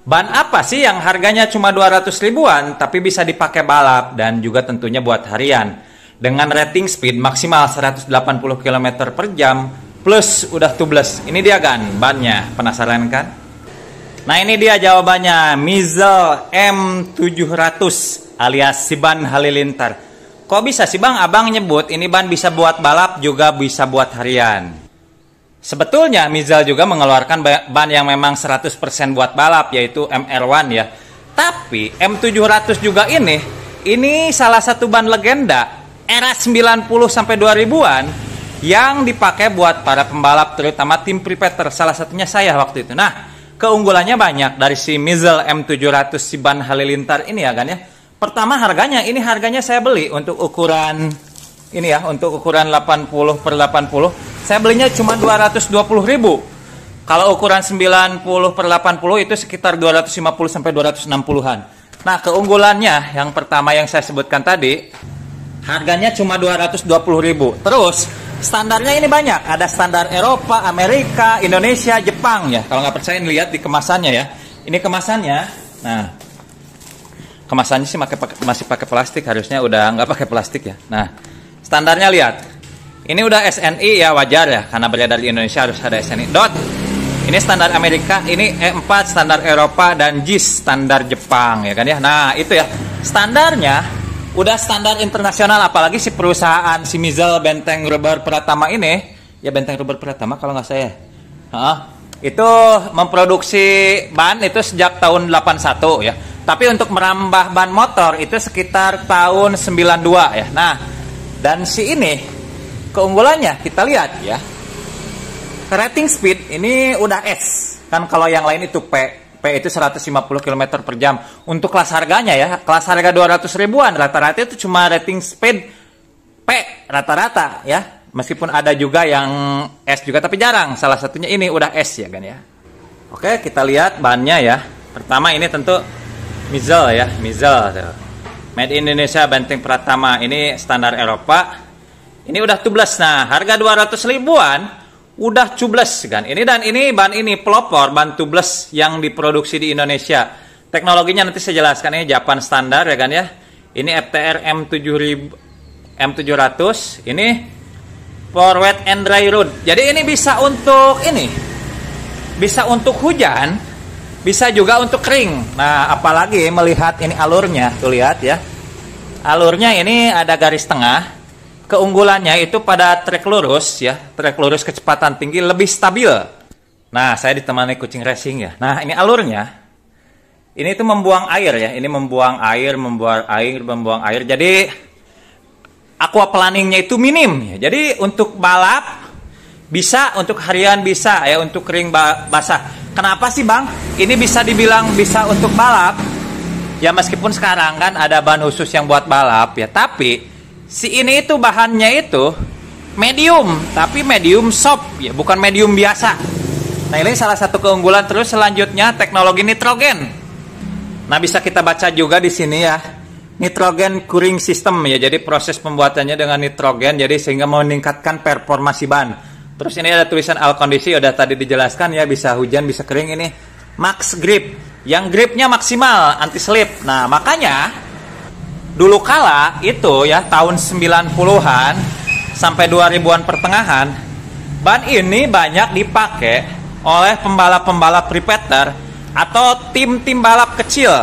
Ban apa sih yang harganya cuma 200 ribuan tapi bisa dipakai balap dan juga tentunya buat harian dengan rating speed maksimal 180 km per jam plus udah tubeless. Ini dia kan bannya, penasaran kan? Nah ini dia jawabannya, Mizel M700 alias si ban halilintar. Kok bisa sih bang abang nyebut ini ban bisa buat balap juga bisa buat harian? Sebetulnya Mizel juga mengeluarkan ban yang memang 100% buat balap yaitu MR1 ya. Tapi M700 juga ini salah satu ban legenda era 90 sampai 2000-an yang dipakai buat para pembalap terutama tim prepater, salah satunya saya waktu itu. Nah, keunggulannya banyak dari si Mizel M700 si ban halilintar ini ya kan ya. Pertama harganya saya beli untuk ukuran ini ya, untuk ukuran 80 per 80 saya belinya cuma 220 ribu. Kalau ukuran 90 per 80 itu sekitar 250 sampai 260-an. Nah keunggulannya yang pertama yang saya sebutkan tadi, harganya cuma 220 ribu. Terus standarnya ini banyak, ada standar Eropa, Amerika, Indonesia, Jepang ya. Kalau nggak percaya lihat di kemasannya ya. Ini kemasannya, nah kemasannya sih masih pakai plastik, harusnya udah nggak pakai plastik ya. Nah, standarnya lihat. Ini udah SNI ya, wajar ya, karena beredar di Indonesia harus ada SNI. Dot. Ini standar Amerika, ini E4 standar Eropa dan JIS standar Jepang ya kan ya. Nah, itu ya. Standarnya udah standar internasional, apalagi si perusahaan si Mizel Benteng Rubber Pratama ini, ya Benteng Rubber Pratama kalau nggak saya. Itu memproduksi ban itu sejak tahun 81 ya. Tapi untuk merambah ban motor itu sekitar tahun 92 ya. Nah, dan si ini keunggulannya kita lihat ya. Rating speed ini udah S. Kan kalau yang lain itu P. P itu 150 km per jam. Untuk kelas harganya ya, kelas harga 200 ribuan rata-rata itu cuma rating speed P rata-rata ya. Meskipun ada juga yang S juga tapi jarang. Salah satunya ini udah S ya kan ya. Oke, kita lihat bannya ya. Pertama ini tentu Mizel ya, Mizel Made in Indonesia Benteng Pratama, ini standar Eropa. Ini udah tubeless. Nah, harga 200 ribuan udah tubeless kan. Ini dan ini ban ini pelopor ban tubeless yang diproduksi di Indonesia. Teknologinya nanti saya jelaskan, ini Japan standar ya kan ya. Ini FTR M700, ini for wet and dry road. Jadi ini bisa untuk hujan, bisa juga untuk kering. Nah, apalagi melihat ini alurnya, tuh lihat ya. Alurnya ini ada garis tengah. Keunggulannya itu pada trek lurus ya, trek lurus kecepatan tinggi lebih stabil. Nah, saya ditemani kucing racing ya. Nah, ini alurnya. Ini itu membuang air ya, ini membuang air. Jadi aquaplaningnya itu minim ya. Jadi untuk balap bisa, untuk harian bisa ya, untuk kering basah. Kenapa sih bang? Ini bisa dibilang bisa untuk balap. Ya meskipun sekarang kan ada ban khusus yang buat balap ya. Tapi si ini itu bahannya itu medium. Tapi medium soft ya, bukan medium biasa. Nah ini salah satu keunggulan. Terus selanjutnya teknologi nitrogen. Nah bisa kita baca juga di sini ya. Nitrogen curing system ya. Jadi proses pembuatannya dengan nitrogen. Jadi sehingga meningkatkan performasi ban. Terus ini ada tulisan all kondisi, udah tadi dijelaskan ya, bisa hujan, bisa kering. Ini max grip, yang gripnya maksimal, anti slip. Nah makanya dulu kala itu ya tahun 90-an sampai 2000-an pertengahan, ban ini banyak dipakai oleh pembalap-pembalap prepater atau tim-tim balap kecil.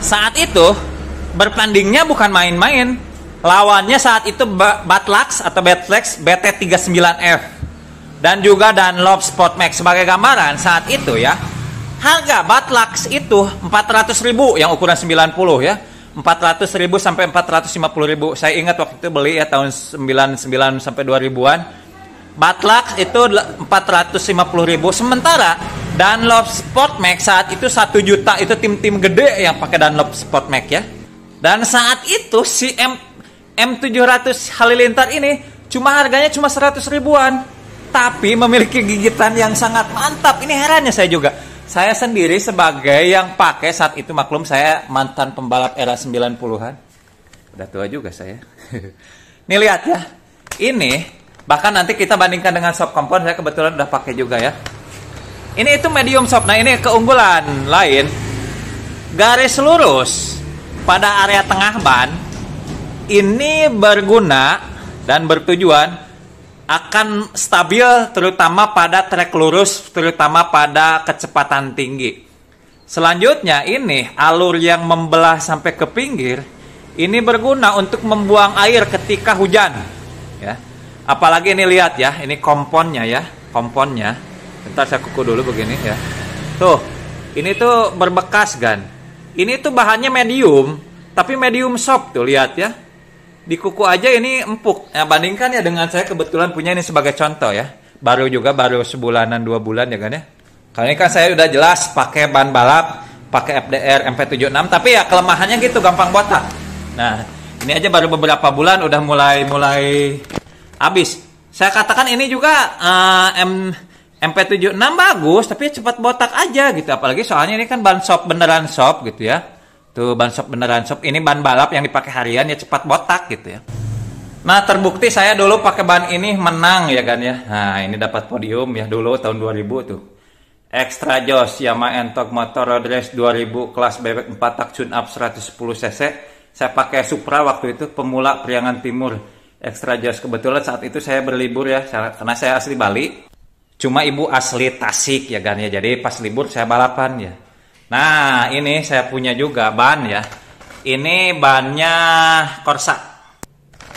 Saat itu bertandingnya bukan main-main. Lawannya saat itu Batlux atau Batlux BT39F. Dan juga Dunlop Sport Max. Sebagai gambaran saat itu ya, harga Batlux itu 400 ribu yang ukuran 90 ya, 400 ribu sampai 450 ribu. Saya ingat waktu itu beli ya tahun 99 sampai 2000-an. Batlux itu 450 ribu. Sementara Dunlop Sport Max saat itu 1 juta. Itu tim-tim gede yang pakai Dunlop Sport Max ya. Dan saat itu si M700 halilintar ini harganya cuma 100 ribuan. Tapi memiliki gigitan yang sangat mantap. Ini herannya saya juga. Saya sendiri sebagai yang pakai saat itu, maklum saya mantan pembalap era 90-an. Udah tua juga saya. Nih lihat ya. Ini bahkan nanti kita bandingkan dengan soft compound. Saya kebetulan udah pakai juga ya. Ini itu medium soft. Nah ini keunggulan lain. garis lurus pada area tengah ban ini berguna dan bertujuan akan stabil terutama pada trek lurus, terutama pada kecepatan tinggi. Selanjutnya ini alur yang membelah sampai ke pinggir ini berguna untuk membuang air ketika hujan ya. Apalagi ini lihat ya, ini komponnya ya, komponnya. Bentar saya kuku dulu begini ya. Tuh, ini tuh berbekas kan. Ini tuh bahannya medium, tapi medium soft tuh lihat ya. Di kuku aja ini empuk. Nah, bandingkan ya dengan saya kebetulan punya ini sebagai contoh ya. Baru juga baru sebulanan 2 bulan ya kan ya. Kali ini kan saya udah jelas pakai ban balap, pakai FDR MP76, tapi ya kelemahannya gitu gampang botak. Nah, ini aja baru beberapa bulan udah mulai habis. Saya katakan ini juga MP76 bagus, tapi cepat botak aja gitu. Apalagi soalnya ini kan ban shop beneran shop gitu ya. Tuh ban shop beneran shop. Ini ban balap yang dipakai harian ya cepat botak gitu ya. Nah terbukti saya dulu pakai ban ini menang ya kan ya. Nah ini dapat podium ya dulu tahun 2000 tuh. Extra Joss Yamaha Entok Motor Road Race 2000 kelas bebek 4 tak tune up 110 cc. Saya pakai Supra waktu itu pemula Priangan Timur. Extra Joss kebetulan saat itu saya berlibur ya karena saya asli Bali. Cuma ibu asli Tasik ya kan ya. Jadi pas libur saya balapan ya. Nah ini saya punya juga ban ya. Ini bannya Corsa.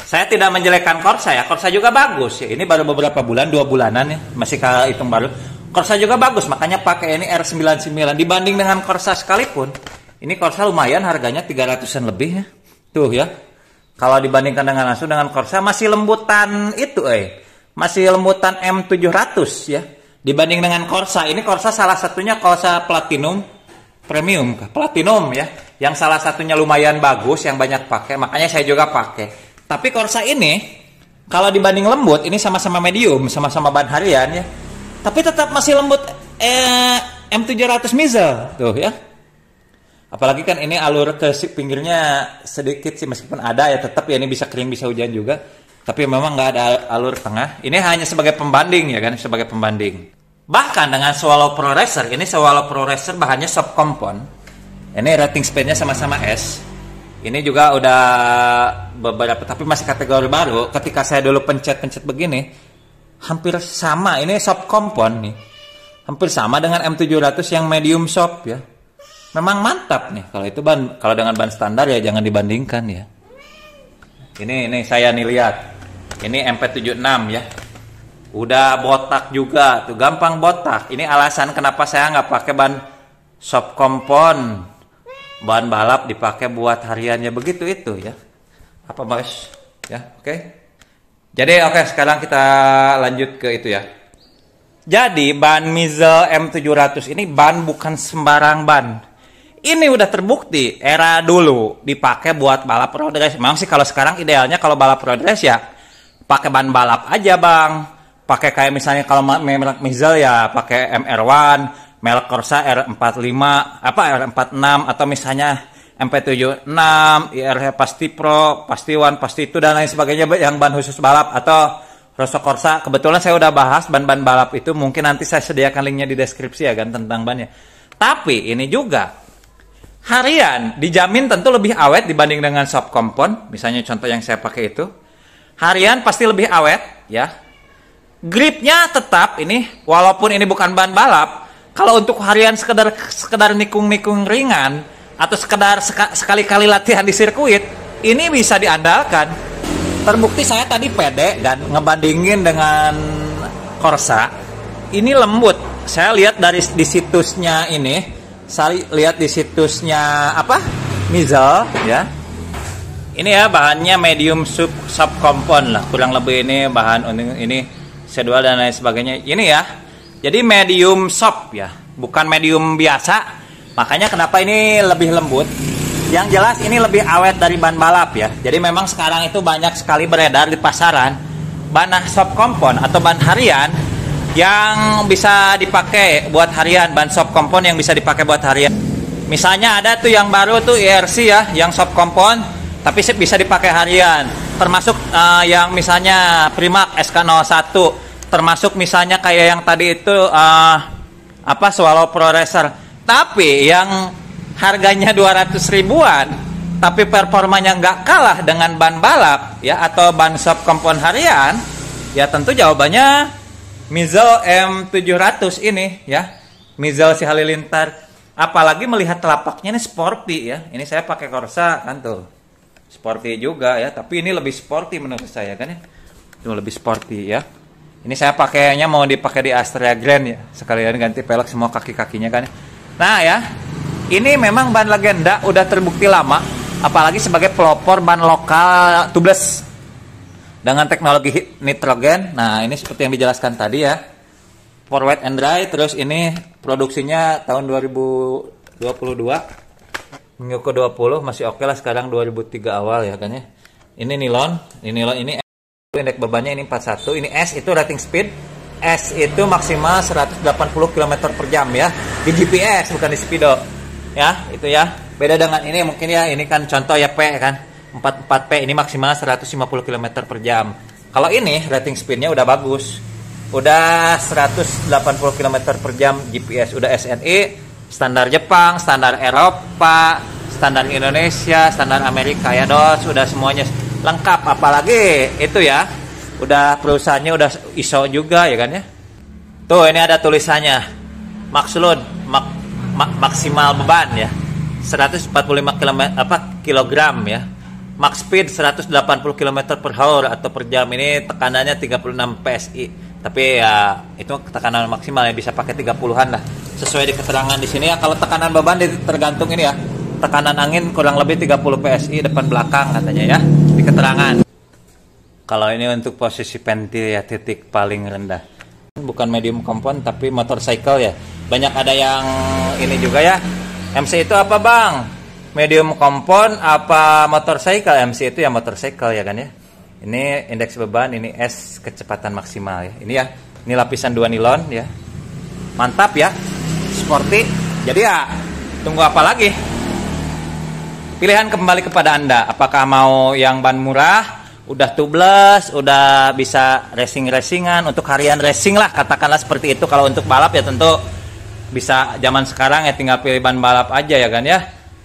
Saya tidak menjelekkan Corsa ya. Corsa juga bagus ya. Ini baru beberapa bulan, 2 bulanan ya. Masih hitung baru. Corsa juga bagus. Makanya pakai ini R99. Dibanding dengan Corsa sekalipun. Ini Corsa lumayan harganya 300-an lebih ya. Tuh ya. Kalau dibandingkan dengan langsung dengan Corsa masih lembutan itu masih lembutan M700 ya. Dibanding dengan Corsa. Ini Corsa salah satunya Corsa Platinum Premium. Platinum ya. Yang salah satunya lumayan bagus. Yang banyak pakai. Makanya saya juga pakai. Tapi Corsa ini. Kalau dibanding lembut. Ini sama-sama medium. Sama-sama ban harian ya. Tapi tetap masih lembut M700 Mizel. Tuh ya. Apalagi kan ini alur ke pinggirnya sedikit sih. Meskipun ada ya tetap ya ini bisa kering bisa hujan juga. Tapi memang nggak ada alur tengah. Ini hanya sebagai pembanding ya kan, sebagai pembanding. Bahkan dengan Swallow Pro Racer, ini Swallow Pro Racer bahannya soft compound. Ini rating speednya sama-sama S. Ini juga udah beberapa, tapi masih kategori baru. Ketika saya dulu pencet-pencet begini, hampir sama. Ini soft compound nih, hampir sama dengan M700 yang medium soft ya. Memang mantap nih. Kalau itu ban, kalau dengan ban standar ya jangan dibandingkan ya. Ini saya nih lihat. Ini MP76 ya. Udah botak juga tuh, gampang botak. Ini alasan kenapa saya nggak pakai ban soft compound. Ban balap dipakai buat hariannya begitu itu ya. Apa Mas? Ya, oke. Jadi oke, sekarang kita lanjut ke itu ya. Jadi ban Mizel M700 ini ban bukan sembarang ban. Ini udah terbukti era dulu dipakai buat balap road race. Memang sih kalau sekarang idealnya kalau balap road race ya pakai ban balap aja bang. Pakai kayak misalnya kalau merek Mizel ya pakai MR1, merek Corsa R45, apa R46 atau misalnya MP76, IR pasti Pro, pasti One, pasti itu dan lain sebagainya yang ban khusus balap atau Rosso Corsa. Kebetulan saya udah bahas ban-ban balap itu, mungkin nanti saya sediakan linknya di deskripsi ya kan tentang bannya. Tapi ini juga harian dijamin tentu lebih awet dibanding dengan soft compound. Misalnya contoh yang saya pakai itu. Harian pasti lebih awet ya. Gripnya tetap ini walaupun ini bukan ban balap. Kalau untuk harian sekedar nikung-nikung ringan atau sekedar sekali-kali latihan di sirkuit, ini bisa diandalkan. Terbukti saya tadi pede dan ngebandingin dengan Corsa. Ini lembut. Saya lihat di situsnya ini. Saya lihat di situsnya apa? Mizel ya. Ini ya bahannya medium soft compound lah, kurang lebih ini bahan ini C2 dan lain sebagainya. Ini ya. Jadi medium soft ya, bukan medium biasa. Makanya kenapa ini lebih lembut? Yang jelas ini lebih awet dari ban balap ya. Jadi memang sekarang itu banyak sekali beredar di pasaran ban soft compound atau ban harian yang bisa dipakai buat harian, ban soft compound yang bisa dipakai buat harian. Misalnya ada tuh yang baru tuh IRC ya, yang soft compound tapi bisa dipakai harian. Termasuk yang misalnya Pramac SK01, termasuk misalnya kayak yang tadi itu apa Swallow Pro Racer. Tapi yang harganya 200 ribuan, tapi performanya nggak kalah dengan ban balap ya atau ban shop kompon harian, ya tentu jawabannya Mizel M700 ini ya, Mizel si Halilintar. Apalagi melihat telapaknya ini sporty ya. Ini saya pakai Corsa kan tuh, sporty juga ya, tapi ini lebih sporty menurut saya kan ya, itu lebih sporty ya. Ini saya pakainya mau dipakai di Astrea Grand ya, sekalian ganti pelek semua kaki-kakinya kan ya. Nah ya, ini memang ban legenda, udah terbukti lama, apalagi sebagai pelopor ban lokal tubeless dengan teknologi nitrogen. Nah ini seperti yang dijelaskan tadi ya, for wet and dry. Terus ini produksinya tahun 2022 minggu ke 20 masih oke lah, sekarang 2003 awal ya kan ya. Ini nilon, ini indeks bebannya ini 41, ini S itu rating speed, S itu maksimal 180 km per jam ya, di GPS bukan di speedo ya, itu ya. Beda dengan ini mungkin ya, ini kan contoh ya P kan, 44P ini maksimal 150 km per jam. Kalau ini rating speednya udah bagus, udah 180 km per jam GPS, udah SNI, standar Jepang, standar Eropa, standar Indonesia, standar Amerika ya dos, udah semuanya lengkap. Apalagi itu ya, udah perusahaannya udah ISO juga ya kan ya. Tuh ini ada tulisannya max load, maksimal beban ya 145 kilogram ya, max speed 180 km per hour atau per jam. Ini tekanannya 36 PSI, tapi ya itu tekanan maksimal ya, bisa pakai 30-an lah sesuai di keterangan di sini ya. Kalau tekanan beban tergantung ini ya, tekanan angin kurang lebih 30 PSI depan belakang katanya ya di keterangan. Kalau ini untuk posisi pentil ya, titik paling rendah, bukan medium kompon tapi motorcycle ya. Banyak ada yang ini juga ya, MC itu apa bang, medium kompon apa motorcycle? MC itu ya motorcycle ya kan ya. Ini indeks beban, ini S kecepatan maksimal ya. Ini ya, ini lapisan 2 nilon ya, mantap ya, sporty. Jadi ya tunggu apa lagi, pilihan kembali kepada Anda. Apakah mau yang ban murah, udah tubeless, udah bisa racing-racingan, untuk harian racing lah katakanlah seperti itu. Kalau untuk balap ya tentu bisa zaman sekarang ya tinggal pilih ban balap aja ya kan ya.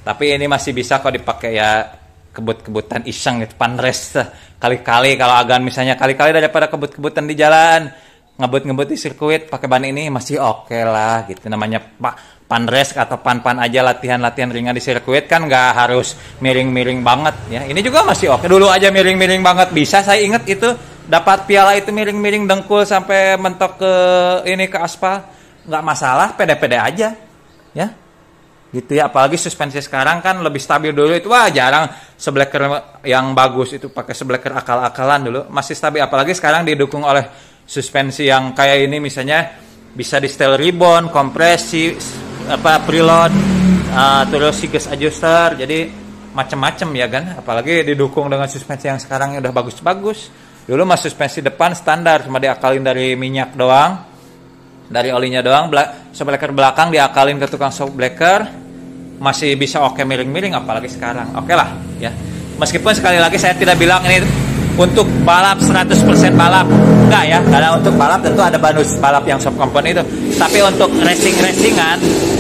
Tapi ini masih bisa kok dipakai ya kebut-kebutan iseng gitu, pan race kali-kali. Kalau agan misalnya kali-kali daripada kebut-kebutan di jalan, ngebut-ngebut di sirkuit pakai ban ini masih oke lah gitu. Namanya pan race atau pan-pan aja, latihan-latihan ringan di sirkuit kan nggak harus miring-miring banget ya. Ini juga masih oke. Dulu aja miring-miring banget bisa, saya ingat itu dapat piala itu miring-miring dengkul sampai mentok ke ini ke aspal, nggak masalah, pede-pede aja ya gitu ya. Apalagi suspensi sekarang kan lebih stabil. Dulu itu wah jarang sebleker yang bagus itu pakai sebleker akal-akalan, dulu masih stabil. Apalagi sekarang didukung oleh suspensi yang kayak ini, misalnya bisa di setel ribbon, kompresi, preload, terus siges adjuster, jadi macam-macam ya kan. Apalagi didukung dengan suspensi yang sekarang udah bagus-bagus. Dulu mas suspensi depan standar cuma diakalin dari minyak doang, dari olinya doang. Shockbreaker belakang diakalin ke tukang shockbreaker, masih bisa oke miring-miring. Apalagi sekarang oke lah ya. Meskipun sekali lagi saya tidak bilang ini untuk balap 100% balap, enggak ya, karena untuk balap tentu ada bonus balap yang soft component itu. Tapi untuk racing-racingan,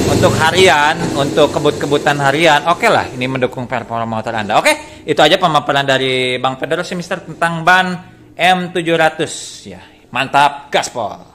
untuk harian, untuk kebut-kebutan harian, oke lah, ini mendukung performa motor Anda. Oke, itu aja pemaparan dari Bang Pedro si Mister tentang ban M700 ya. Mantap, gaspol.